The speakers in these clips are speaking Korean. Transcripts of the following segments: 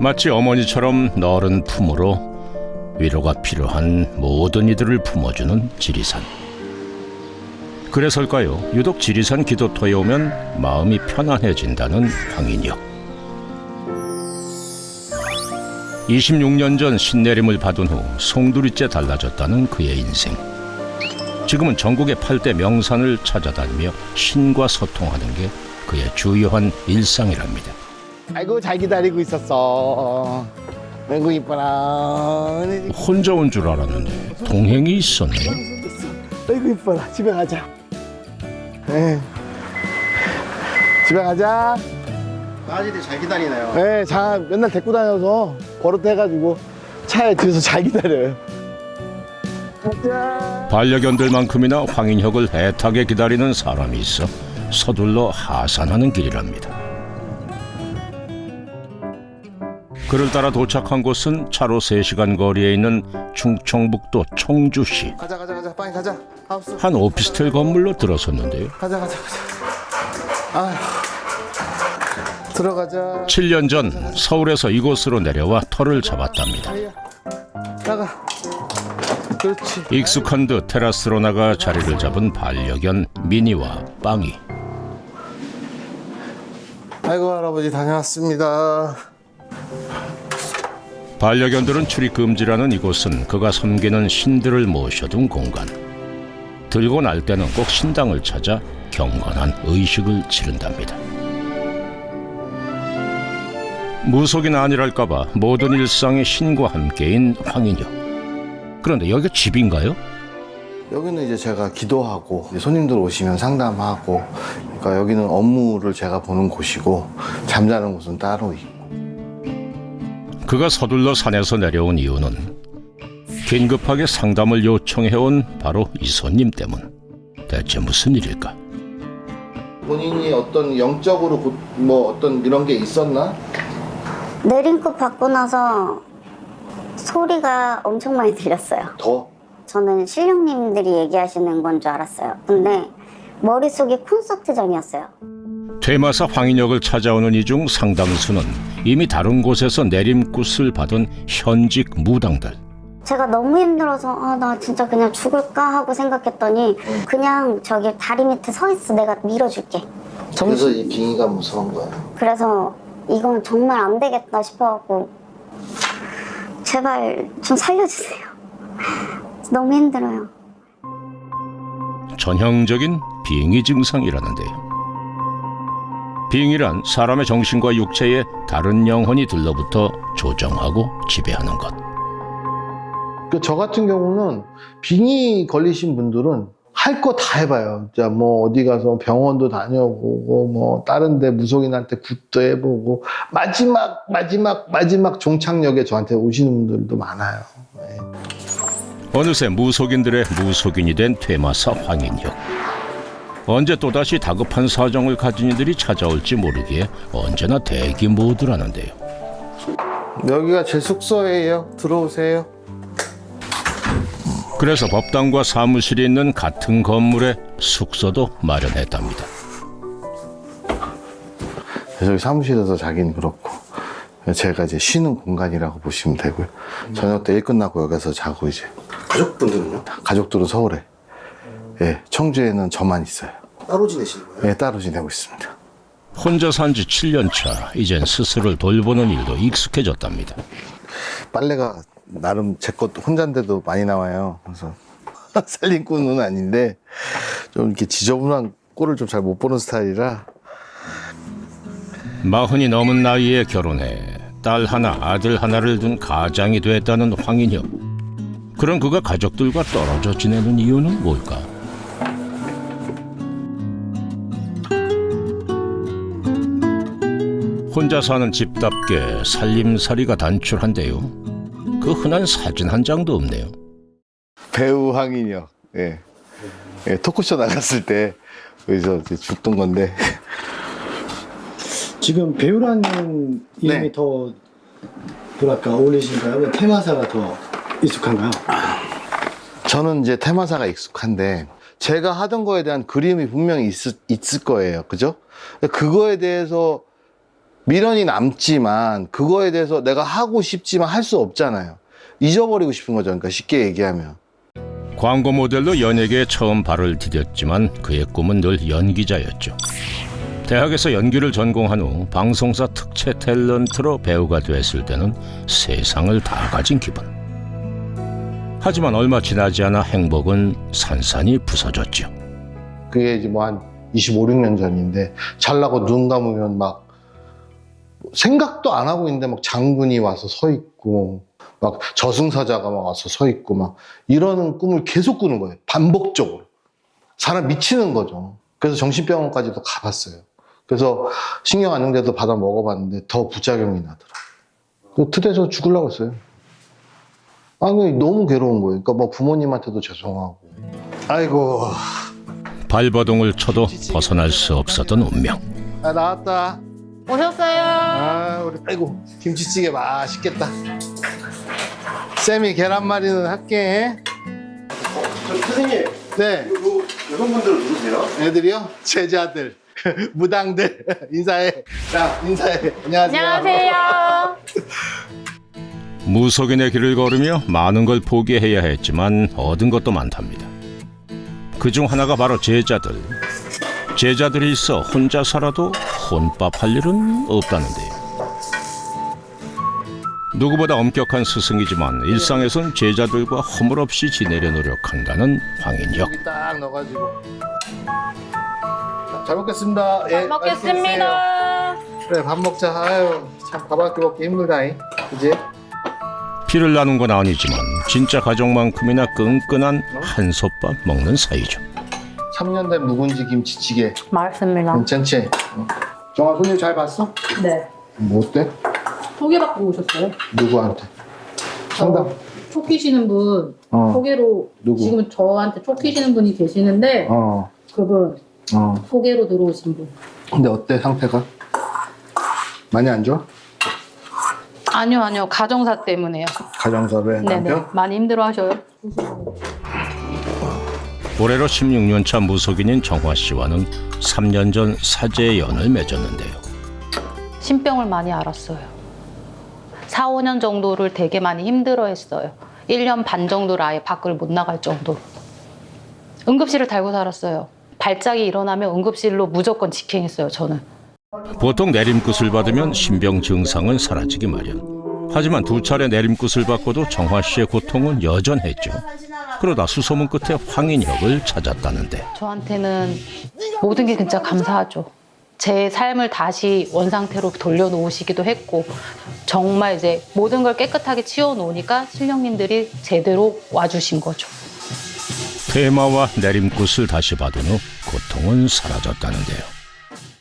마치 어머니처럼 너른 품으로 위로가 필요한 모든 이들을 품어주는 지리산. 그래서일까요? 유독 지리산 기도터에 오면 마음이 편안해진다는 황인혁. 26년 전 신내림을 받은 후 송두리째 달라졌다는 그의 인생. 지금은 전국의 8대 명산을 찾아다니며 신과 소통하는 게 그의 주요한 일상이랍니다. 아이고 잘 기다리고 있었어. 아이고 이뻐라. 혼자 온 줄 알았는데 동행이 있었네요. 아이고 이뻐라. 집에 가자. 네. 집에 가자. 강아지들이 잘 기다리네요. 네, 자 맨날 데리고 다녀서 버릇해가지고 차에 뒤에서 잘 기다려요. 가자. 반려견들만큼이나 황인혁을 애타게 기다리는 사람이 있어 서둘러 하산하는 길이랍니다. 그를 따라 도착한 곳은 차로 3시간 거리에 있는 충청북도 청주시. 가자 빨리 가자. 하우스. 한 오피스텔 건물로 들어섰는데요. 가자. 아휴. 들어가자. 7년 전 서울에서 이곳으로 내려와 터를 잡았답니다. 아이야. 나가. 그렇지. 익숙한 듯 테라스로 나가 자리를 잡은 반려견 미니와 빵이. 아이고 할아버지 다녀왔습니다. 반려견들은 출입 금지라는 이곳은 그가 섬기는 신들을 모셔둔 공간. 들고 날 때는 꼭 신당을 찾아 경건한 의식을 치른답니다. 무속인 아니랄까봐 모든 일상이 신과 함께인 황인혁. 그런데 여기가 집인가요? 여기는 이제 제가 기도하고 이제 손님들 오시면 상담하고, 그러니까 여기는 업무를 제가 보는 곳이고 잠자는 곳은 따로 있고. 그가 서둘러 산에서 내려온 이유는 긴급하게 상담을 요청해온 바로 이 손님 때문. 대체 무슨 일일까? 본인이 어떤 영적으로 뭐 어떤 이런 게 있었나? 내림급 받고 나서 소리가 엄청 많이 들렸어요. 더? 저는 신령님들이 얘기하시는 건 줄 알았어요. 근데 머릿속이 콘서트장이었어요. 퇴마사 황인혁을 찾아오는 이 중 상당수는 이미 다른 곳에서 내림굿을 받은 현직 무당들. 제가 너무 힘들어서 나 진짜 그냥 죽을까 하고 생각했더니 그냥 저기 다리 밑에 서 있어. 내가 밀어줄게. 그래서 이 빙의가 무서운 거야. 그래서 이건 정말 안 되겠다 싶어갖고 제발 좀 살려주세요. 너무 힘들어요. 전형적인 빙의 증상이라는데요. 빙의란 사람의 정신과 육체에 다른 영혼이 들러붙어 조정하고 지배하는 것. 저 같은 경우는 빙의 걸리신 분들은 할 거 다 해봐요. 자, 뭐 어디 가서 병원도 다녀보고 뭐 다른 데 무속인한테 굿도 해보고 마지막 종착역에 저한테 오시는 분들도 많아요. 네. 어느새 무속인들의 무속인이 된 퇴마사 황인혁. 언제 또다시 다급한 사정을 가진 이들이 찾아올지 모르기에 언제나 대기 모드라는데요. 여기가 제 숙소예요. 들어오세요. 그래서 법당과 사무실이 있는 같은 건물에 숙소도 마련했답니다. 저기 사무실에서 자기는 그렇고 제가 이제 쉬는 공간이라고 보시면 되고요. 저녁 때 일 끝나고 여기서 자고 이제. 가족분들은요? 가족들은 서울에. 예, 청주에는 저만 있어요. 따로 지내시는 거예요? 예, 따로 지내고 있습니다. 혼자 산 지 7년 차, 이젠 스스로를 돌보는 일도 익숙해졌답니다. 빨래가 나름 제 것 혼자인데도 많이 나와요. 그래서 살림꾼은 아닌데 좀 이렇게 지저분한 꼴을 좀 잘 못 보는 스타일이라. 40이 넘은 나이에 결혼해 딸 하나, 아들 하나를 둔 가장이 됐다는 황인혁. 그런 그가 가족들과 떨어져 지내는 이유는 뭘까? 혼자 사는 집답게 살림살이가 단출한데요. 그 흔한 사진 한 장도 없네요. 배우 황인혁. 예. 예, 토크쇼 나갔을 때 여기서 이제 죽던 건데. 지금 배우라는 이름이 네. 더 뭐랄까 어울리신가요? 테마사가 더 익숙한가요? 저는 이제 테마사가 익숙한데 제가 하던 거에 대한 그림이 분명히 있을 거예요. 그죠? 그거에 대해서 미련이 남지만 그거에 대해서 내가 하고 싶지만 할 수 없잖아요. 잊어버리고 싶은 거죠. 그러니까 쉽게 얘기하면. 광고 모델로 연예계에 처음 발을 디뎠지만 그의 꿈은 늘 연기자였죠. 대학에서 연기를 전공한 후 방송사 특채 탤런트로 배우가 됐을 때는 세상을 다 가진 기분. 하지만 얼마 지나지 않아 행복은 산산이 부서졌죠. 그게 이제 뭐 한 25, 6년 전인데 잘나고 눈 감으면 막 생각도 안 하고 있는데 막 장군이 와서 서 있고 막 저승사자가 막 와서 서 있고 막 이러는 꿈을 계속 꾸는 거예요. 반복적으로. 사람 미치는 거죠. 그래서 정신병원까지도 가봤어요. 그래서 신경안정제도 받아 먹어봤는데 더 부작용이 나더라고요. 트대서 죽으려고 했어요. 아니 너무 괴로운 거예요. 그러니까 뭐 부모님한테도 죄송하고. 아이고. 발버둥을 쳐도 벗어날 수 없었던 운명. 아 나왔다. 오셨어요? 아 우리 아이고 김치찌개 맛있겠다. 쌤이 계란말이는 할게. 선생님, 네. 여성분들은 누구세요? 애들이요? 제자들. 무당들. 인사해. 자 인사해. 안녕하세요. 안녕하세요. 무속인의 길을 걸으며 많은 걸 포기해야 했지만 얻은 것도 많답니다. 그중 하나가 바로 제자들. 제자들이 있어 혼자 살아도 혼밥 할 일은 없다는데요. 누구보다 엄격한 스승이지만 일상에선 제자들과 허물없이 지내려 노력한다는 황인혁. 여기 딱 넣어가지고. 잘 먹겠습니다. 예, 잘 먹겠습니다. 그래 밥 먹자. 아유 참 밥밖에 먹기 힘들다잉. 그지? 피를 나눈 건 아니지만 진짜 가족만큼이나 끈끈한 한솥밥 먹는 사이죠. 3년 된 묵은지 김치찌개. 맛있습니다. 괜찮지? 정아 손님 잘 봤어? 네. 뭐 어때? 소개받고 오셨어요? 누구한테? 상담. 쫓기시는 분 어. 소개로 누구? 지금 저한테 쫓기시는 분이 계시는데 그분 소개로 들어오신 분. 근데 어때 상태가? 많이 안 좋아? 아니요 가정사 때문에요. 가정사회 네네 남편? 많이 힘들어하셔요. 올해로 16년 차 무속인인 정화 씨와는 3년 전 사제의 연을 맺었는데요. 신병을 많이 앓았어요. 4, 5년 정도를 되게 많이 힘들어했어요. 1년 반 정도를 아예 밖을 못 나갈 정도로. 응급실을 달고 살았어요. 발작이 일어나면 응급실로 무조건 직행했어요, 저는. 보통 내림굿을 받으면 신병 증상은 사라지기 마련. 하지만 2차례 내림굿을 받고도 정화 씨의 고통은 여전했죠. 그러다 수소문 끝에 황인혁을 찾았다는데. 저한테는 모든 게 진짜 감사하죠. 제 삶을 다시 원상태로 돌려놓으시기도 했고 정말 이제 모든 걸 깨끗하게 치워놓으니까 신령님들이 제대로 와주신 거죠. 퇴마와 내림굿을 다시 받은 후 고통은 사라졌다는데요.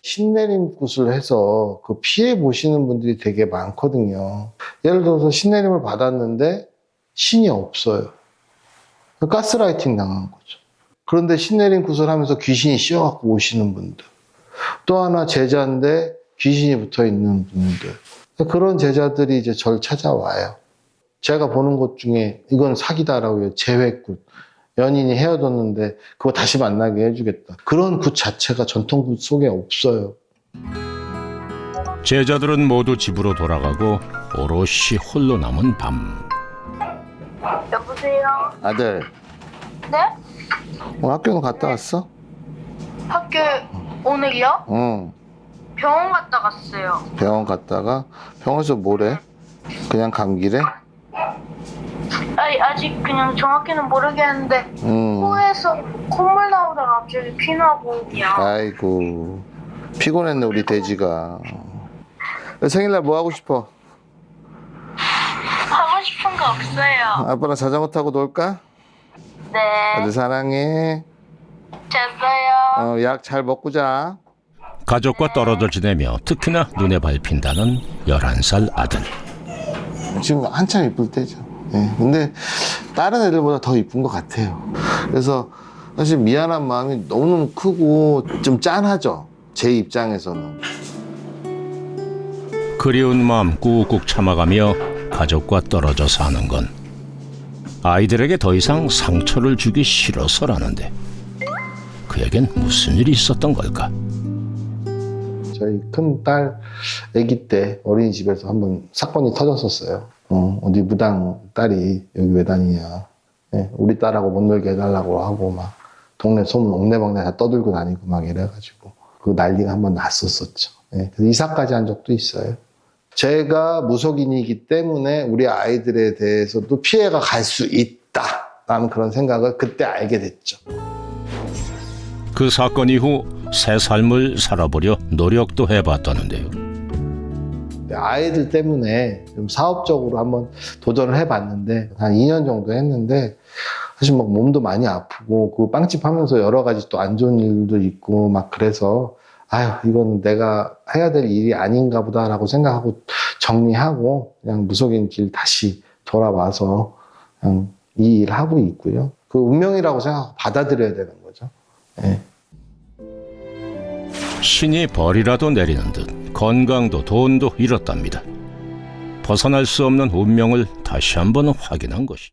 신내림굿을 해서 그 피해 보시는 분들이 되게 많거든요. 예를 들어서 신내림을 받았는데 신이 없어요. 가스라이팅 당한 거죠. 그런데 신내림굿을 하면서 귀신이 씌워갖고 오시는 분들. 또 하나 제자인데 귀신이 붙어 있는 분들. 그런 제자들이 이제 저를 찾아와요. 제가 보는 것 중에 이건 사기다라고요. 재회굿. 연인이 헤어졌는데 그거 다시 만나게 해주겠다. 그런 굿 자체가 전통굿 속에 없어요. 제자들은 모두 집으로 돌아가고 오롯이 홀로 남은 밤. 여보세요? 아들. 네? 오늘 학교는 갔다 왔어? 학교 오늘이요? 응. 병원 갔다 갔어요. 병원 갔다가 병원에서 뭐래? 그냥 감기래? 아니, 아직 그냥 정확히는 모르겠는데 코에서 콧물 나오다가 갑자기 피나고 그냥. 아이고 피곤했네 우리 돼지가. 생일날 뭐 하고 싶어? 하고 싶은 거 없어요. 아빠랑 자전거 타고 놀까? 네. 아들 사랑해. 잤어요. 약 잘 먹고 자. 가족과 떨어져 지내며 특히나 눈에 밟힌다는 11살 아들. 지금 한참 이쁠 때죠. 예. 근데 다른 애들보다 더 이쁜 것 같아요. 그래서 사실 미안한 마음이 너무너무 크고 좀 짠하죠. 제 입장에서는. 그리운 마음 꾹꾹 참아가며 가족과 떨어져 사는 건 아이들에게 더 이상 상처를 주기 싫어서라는데 그에겐 무슨 일이 있었던 걸까? 저희 큰 딸 아기 때 어린이집에서 한번 사건이 터졌었어요. 어디 무당 딸이 여기 왜 다니냐. 예, 우리 딸하고 못 놀게 해달라고 하고 막 동네 소문 옥내방네 다 떠들고 다니고 막 이래가지고 그 난리가 한번 났었었죠. 예, 그래서 이사까지 한 적도 있어요. 제가 무속인이기 때문에 우리 아이들에 대해서도 피해가 갈 수 있다라는 그런 생각을 그때 알게 됐죠. 그 사건 이후 새 삶을 살아보려 노력도 해봤다는데요. 아이들 때문에 좀 사업적으로 한번 도전을 해봤는데 한 2년 정도 했는데 사실 막 몸도 많이 아프고 그 빵집 하면서 여러 가지 또 안 좋은 일도 있고 막 그래서 아유 이건 내가 해야 될 일이 아닌가 보다라고 생각하고 정리하고 그냥 무속인 길 다시 돌아와서 그냥 이 일 하고 있고요. 그 운명이라고 생각하고 받아들여야 되는 거죠. 네. 신이 벌이라도 내리는 듯 건강도 돈도 잃었답니다. 벗어날 수 없는 운명을 다시 한번 확인한 것이.